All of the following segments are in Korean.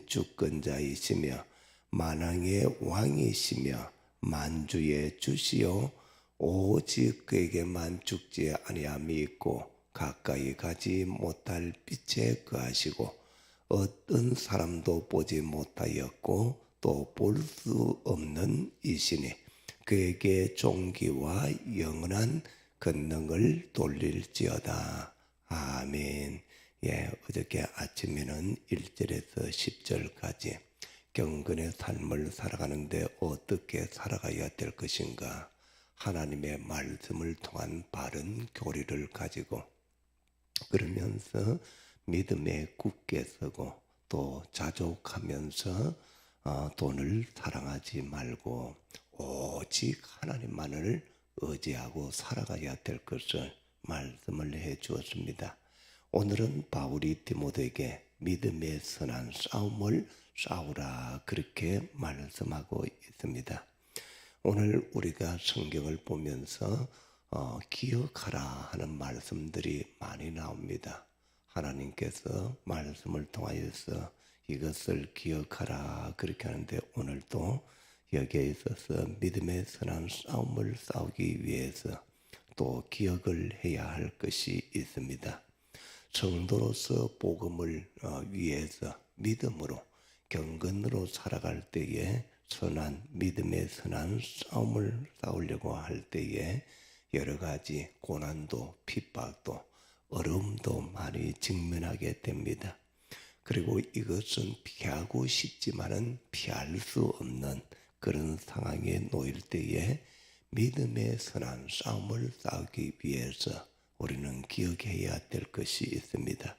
주권자이시며 만왕의 왕이시며 만주의 주시요 오직 그에게만 죽지 아니함이 있고 가까이 가지 못할 빛에 거하시고 어떤 사람도 보지 못하였고 또 볼 수 없는 이시니 그에게 존귀와 영원한 권능을 돌릴지어다. 아멘. 어저께 아침에는 1절에서 10절까지 경건의 삶을 살아가는데 어떻게 살아가야 될 것인가, 하나님의 말씀을 통한 바른 교리를 가지고 그러면서 믿음에 굳게 서고 또 자족하면서 돈을 사랑하지 말고 오직 하나님만을 의지하고 살아가야 될 것을 말씀을 해 주었습니다. 오늘은 바울이 디모데에게 믿음의 선한 싸움을 싸우라 그렇게 말씀하고 있습니다. 오늘 우리가 성경을 보면서 기억하라 하는 말씀들이 많이 나옵니다. 하나님께서 말씀을 통하여서 이것을 기억하라 그렇게 하는데 오늘도 여기에 있어서 믿음의 선한 싸움을 싸우기 위해서 또 기억을 해야 할 것이 있습니다. 성도로서 복음을 위해서 믿음으로 경건으로 살아갈 때에 선한 믿음의 선한 싸움을 싸우려고 할 때에 여러 가지 고난도 핍박도 어려움도 많이 직면하게 됩니다. 그리고 이것은 피하고 싶지만은 피할 수 없는 그런 상황에 놓일 때에 믿음의 선한 싸움을 싸우기 위해서 우리는 기억해야 될 것이 있습니다.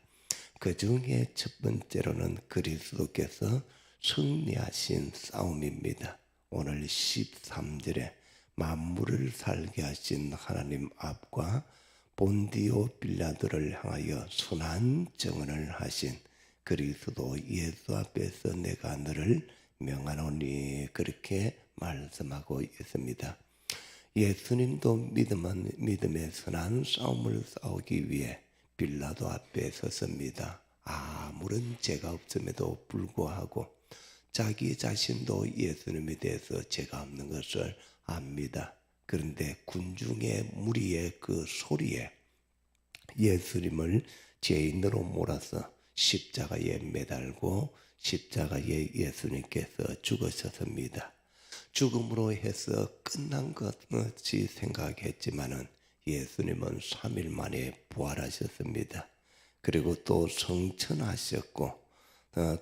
그 중에 첫 번째로는 그리스도께서 승리하신 싸움입니다. 오늘 13절에 만물을 살게 하신 하나님 앞과 본디오 빌라도를 향하여 선한 증언을 하신 그리스도 예수 앞에서 내가 너를 명하노니 그렇게 말씀하고 있습니다. 예수님도 믿음의 선한 싸움을 싸우기 위해 빌라도 앞에 섰습니다. 아무런 죄가 없음에도 불구하고 자기 자신도 예수님에 대해서 죄가 없는 것을 압니다. 그런데 군중의 무리의 그 소리에 예수님을 죄인으로 몰아서 십자가에 매달고 십자가에 예수님께서 죽으셨습니다. 죽음으로 해서 끝난 것같이 생각했지만은 예수님은 3일 만에 부활하셨습니다. 그리고 또 성천하셨고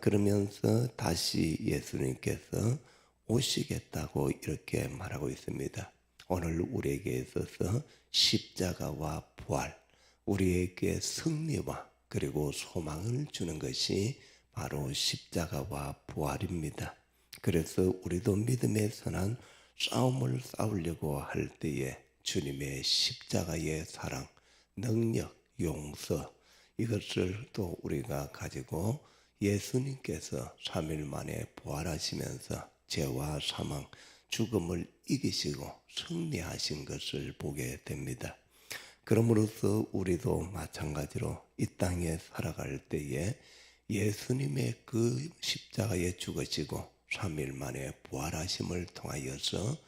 그러면서 다시 예수님께서 오시겠다고 이렇게 말하고 있습니다. 오늘 우리에게 있어서 십자가와 부활, 우리에게 승리와 그리고 소망을 주는 것이 바로 십자가와 부활입니다. 그래서 우리도 믿음의 선한 싸움을 싸우려고 할 때에 주님의 십자가의 사랑, 능력, 용서 이것을 또 우리가 가지고 예수님께서 3일 만에 부활하시면서 죄와 사망, 죽음을 이기시고 승리하신 것을 보게 됩니다. 그러므로서 우리도 마찬가지로 이 땅에 살아갈 때에 예수님의 그 십자가에 죽으시고 3일 만에 부활하심을 통하여서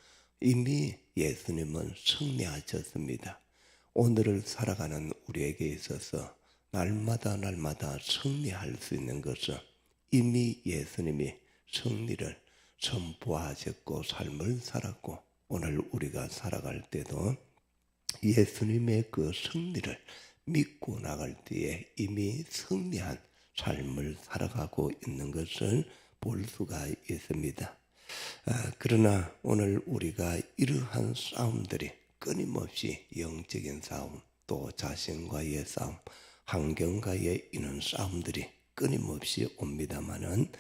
이미 예수님은 승리하셨습니다. 오늘을 살아가는 우리에게 있어서 날마다 승리할 수 있는 것은 이미 예수님이 승리를 선포하셨고 삶을 살았고 오늘 우리가 살아갈 때도 예수님의 그 승리를 믿고 나갈 때에 이미 승리한 삶을 살아가고 있는 것을 볼 수가 있습니다. 그러나 오늘 우리가 이러한 싸움들이 끊임없이 영적인 싸움, 또 자신과의 싸움, 환경과의 이런 싸움들이 끊임없이 옵니다마는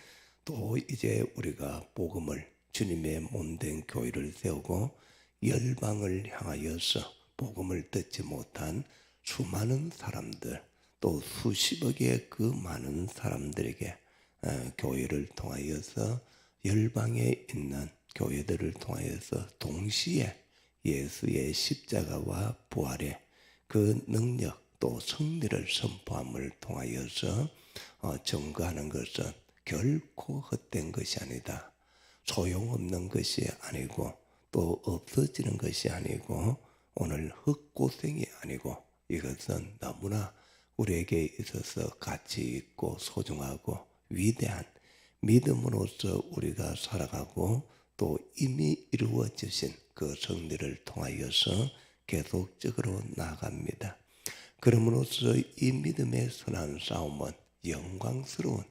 또 이제 우리가 복음을 주님의 몸된 교회를 세우고 열방을 향하여서 복음을 듣지 못한 수많은 사람들 또 수십억의 그 많은 사람들에게 교회를 통하여서 열방에 있는 교회들을 통하여서 동시에 예수의 십자가와 부활의 그 능력 또 승리를 선포함을 통하여서 증거하는 것은 결코 헛된 것이 아니다. 소용없는 것이 아니고 또 없어지는 것이 아니고 오늘 헛고생이 아니고 이것은 너무나 우리에게 있어서 가치 있고 소중하고 위대한 믿음으로써 우리가 살아가고 또 이미 이루어지신 그 승리를 통하여서 계속적으로 나아갑니다. 그러므로서 이 믿음의 선한 싸움은 영광스러운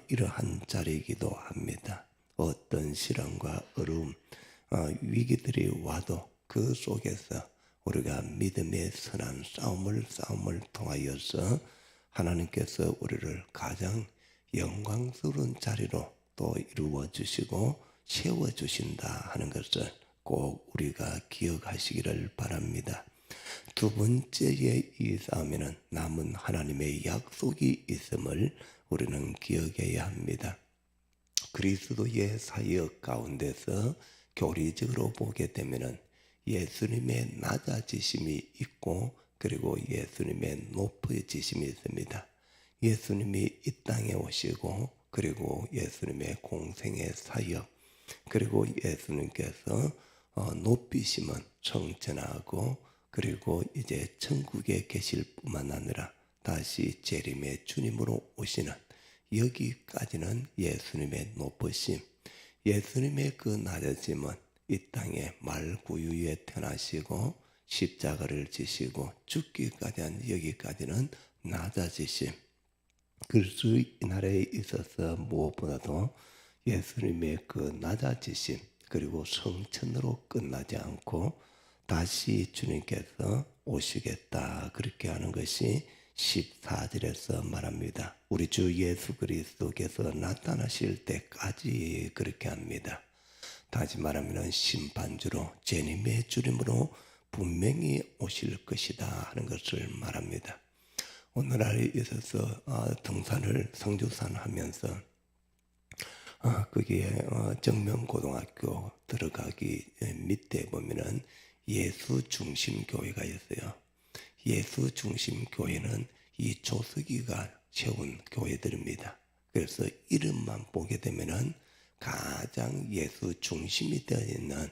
이러한 자리이기도 합니다. 어떤 시련과 어려움, 위기들이 와도 그 속에서 우리가 믿음의 선한 싸움을 통하여서 하나님께서 우리를 가장 영광스러운 자리로 또 이루어 주시고 세워 주신다 하는 것을 꼭 우리가 기억하시기를 바랍니다. 두 번째의 이 싸움에는 남은 하나님의 약속이 있음을 우리는 기억해야 합니다. 그리스도의 사역 가운데서 교리적으로 보게 되면은 예수님의 낮아지심이 있고 그리고 예수님의 높아지심이 있습니다. 예수님이 이 땅에 오시고 그리고 예수님의 공생의 사역 그리고 예수님께서 높이심은 성천하고 그리고 이제 천국에 계실 뿐만 아니라 다시 재림의 주님으로 오시는 여기까지는 예수님의 높으심, 예수님의 그 낮아짐은 이 땅에 말구유에 태어나시고 십자가를 지시고 죽기까지 한 여기까지는 낮아지심. 그래서 이날에 있어서 무엇보다도 예수님의 그 낮아지심 그리고 성천으로 끝나지 않고 다시 주님께서 오시겠다 그렇게 하는 것이 14절에서 말합니다. 우리 주 예수 그리스도께서 나타나실 때까지 그렇게 합니다. 다시 말하면 심판주로 재림의 주님으로 분명히 오실 것이다 하는 것을 말합니다. 오늘날에 있어서 등산을 성주산 하면서 거기에 정명고등학교 들어가기 밑에 보면은 예수중심교회가 있어요. 예수중심교회는 이 조석이가 세운 교회들입니다. 그래서 이름만 보게 되면은 가장 예수 중심이 되어 있는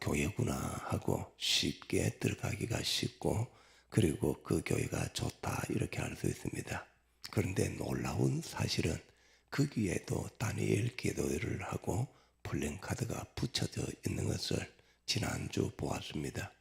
교회구나 하고 쉽게 들어가기가 쉽고 그리고 그 교회가 좋다 이렇게 알 수 있습니다. 그런데 놀라운 사실은 거기에도 다니엘 기도회를 하고 플랜카드가 붙여져 있는 것을 지난주 보았습니다.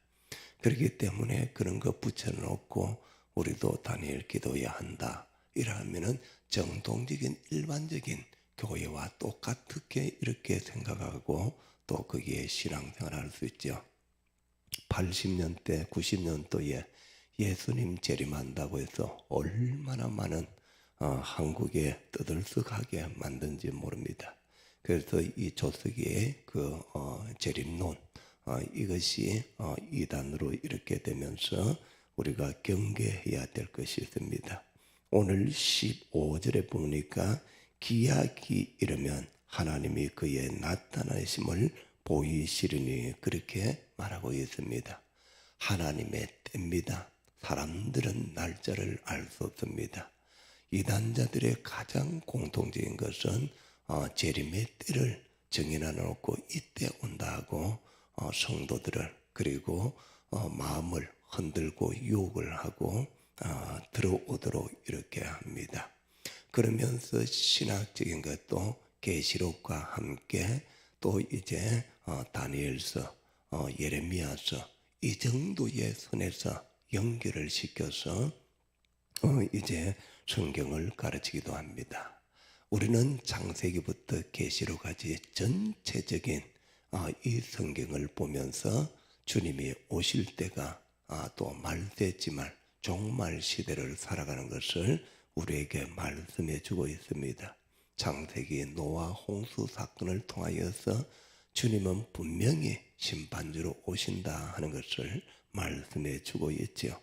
그렇기 때문에 그런 거 붙여놓고 우리도 다니엘 기도해야 한다 이러면은 정통적인 일반적인 교회와 똑같게 이렇게 생각하고 또 거기에 신앙생활을 할 수 있죠. 80년대 90년도에 예수님 재림한다고 해서 얼마나 많은 한국에 떠들썩하게 만든지 모릅니다. 그래서 이 조석이의 그 재림론 이것이 이단으로 이렇게 되면서 우리가 경계해야 될 것이 있습니다. 오늘 15절에 보니까 기약이 이르면 하나님이 그의 나타나심을 보이시리니 그렇게 말하고 있습니다. 하나님의 때입니다. 사람들은 날짜를 알 수 없습니다. 이단자들의 가장 공통적인 것은 재림의 때를 정해놔 놓고 이때 온다 하고 성도들을 그리고 마음을 흔들고 유혹을 하고 들어오도록 이렇게 합니다. 그러면서 신학적인 것도 계시록과 함께 또 이제 다니엘서, 예레미야서 이 정도의 선에서 연결을 시켜서 이제 성경을 가르치기도 합니다. 우리는 창세기부터 계시록까지 전체적인 이 성경을 보면서 주님이 오실 때가 또 말세지만 종말 시대를 살아가는 것을 우리에게 말씀해 주고 있습니다. 창세기 노아 홍수 사건을 통하여서 주님은 분명히 심판주로 오신다 하는 것을 말씀해 주고 있죠.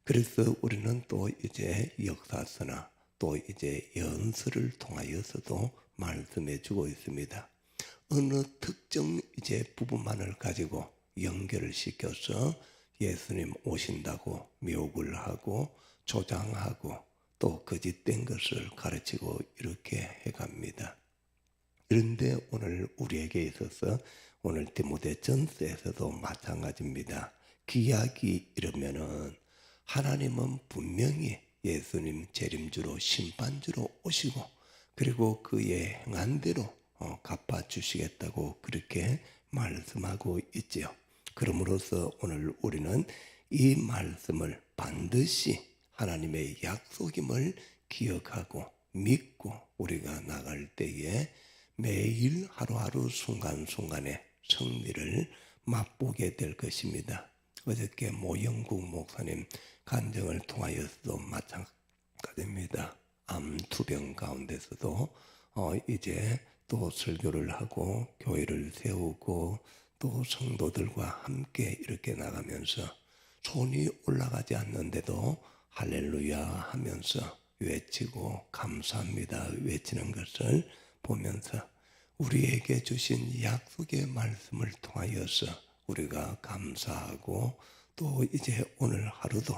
그래서 우리는 또 이제 역사서나 또 이제 연설을 통하여서도 말씀해 주고 있습니다. 어느 특정 이제 부분만을 가지고 연결을 시켜서 예수님 오신다고 묘구를 하고 조장하고 또 거짓된 것을 가르치고 이렇게 해갑니다. 그런데 오늘 우리에게 있어서 오늘 디모데전서에서도 마찬가지입니다. 기약이 이르면은 하나님은 분명히 예수님 재림주로 심판주로 오시고 그리고 그의 행한 대로 갚아주시겠다고 그렇게 말씀하고 있지요. 그러므로서 오늘 우리는 이 말씀을 반드시 하나님의 약속임을 기억하고 믿고 우리가 나갈 때에 매일 하루하루 순간순간에 승리를 맛보게 될 것입니다. 어저께 모영국 목사님 간증을 통하여서도 마찬가지입니다. 암 투병 가운데서도 이제 또 설교를 하고 교회를 세우고 또 성도들과 함께 이렇게 나가면서 손이 올라가지 않는데도 할렐루야 하면서 외치고 감사합니다 외치는 것을 보면서 우리에게 주신 약속의 말씀을 통하여서 우리가 감사하고 또 이제 오늘 하루도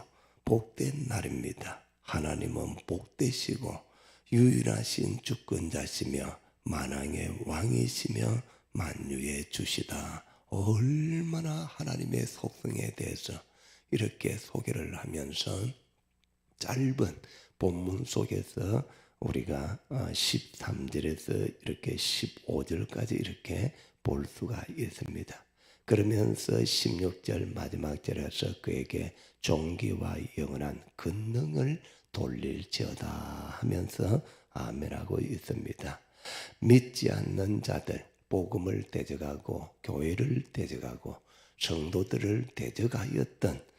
복된 날입니다. 하나님은 복되시고 유일하신 주권자시며 만왕의 왕이시며 만유의 주시다. 얼마나 하나님의 속성에 대해서 이렇게 소개를 하면서 짧은 본문 속에서 우리가 13절에서 이렇게 15절까지 이렇게 볼 수가 있습니다. 그러면서 16절 마지막 절에서 그에게 존귀와 영원한 권능을 돌릴지어다 하면서 아멘하고 있습니다. 믿지 않는 자들 복음을 대적하고 교회를 대적하고 성도들을 대적하였던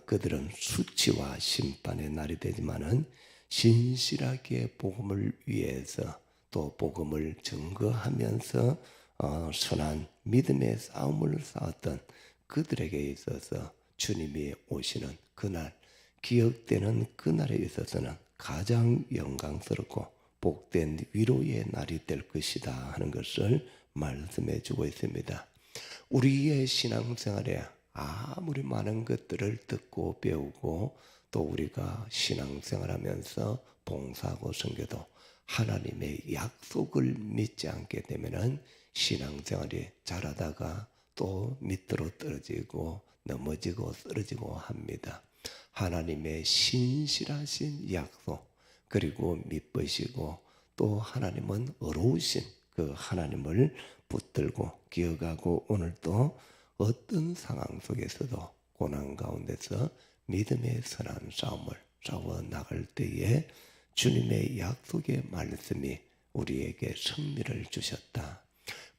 그들은 수치와 심판의 날이 되지만은 신실하게 복음을 위해서 또 복음을 증거하면서 선한 믿음의 싸움을 싸웠던 그들에게 있어서 주님이 오시는 그날, 기억되는 그날에 있어서는 가장 영광스럽고 복된 위로의 날이 될 것이다 하는 것을 말씀해 주고 있습니다. 우리의 신앙생활에 아무리 많은 것들을 듣고 배우고 또 우리가 신앙생활하면서 봉사하고 섬겨도 하나님의 약속을 믿지 않게 되면은 신앙생활이 잘하다가 또 밑으로 떨어지고 넘어지고 쓰러지고 합니다. 하나님의 신실하신 약속 그리고 믿으시고 또 하나님은 어려우신 그 하나님을 붙들고 기억하고 오늘도 어떤 상황 속에서도 고난 가운데서 믿음의 선한 싸움을 싸워 나갈 때에 주님의 약속의 말씀이 우리에게 승리를 주셨다.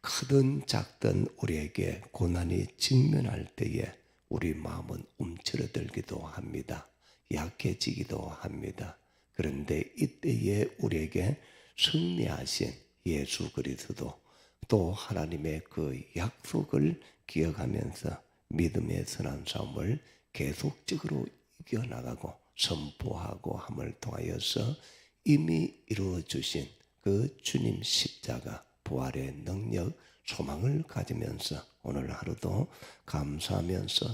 크든 작든 우리에게 고난이 직면할 때에 우리 마음은 움츠러들기도 합니다. 약해지기도 합니다. 그런데 이때에 우리에게 승리하신 예수 그리스도 또 하나님의 그 약속을 기억하면서 믿음의 선한 싸움을 계속적으로 이겨나가고 선포하고 함을 통하여서 이미 이루어 주신 그 주님 십자가 부활의 능력 소망을 가지면서 오늘 하루도 감사하면서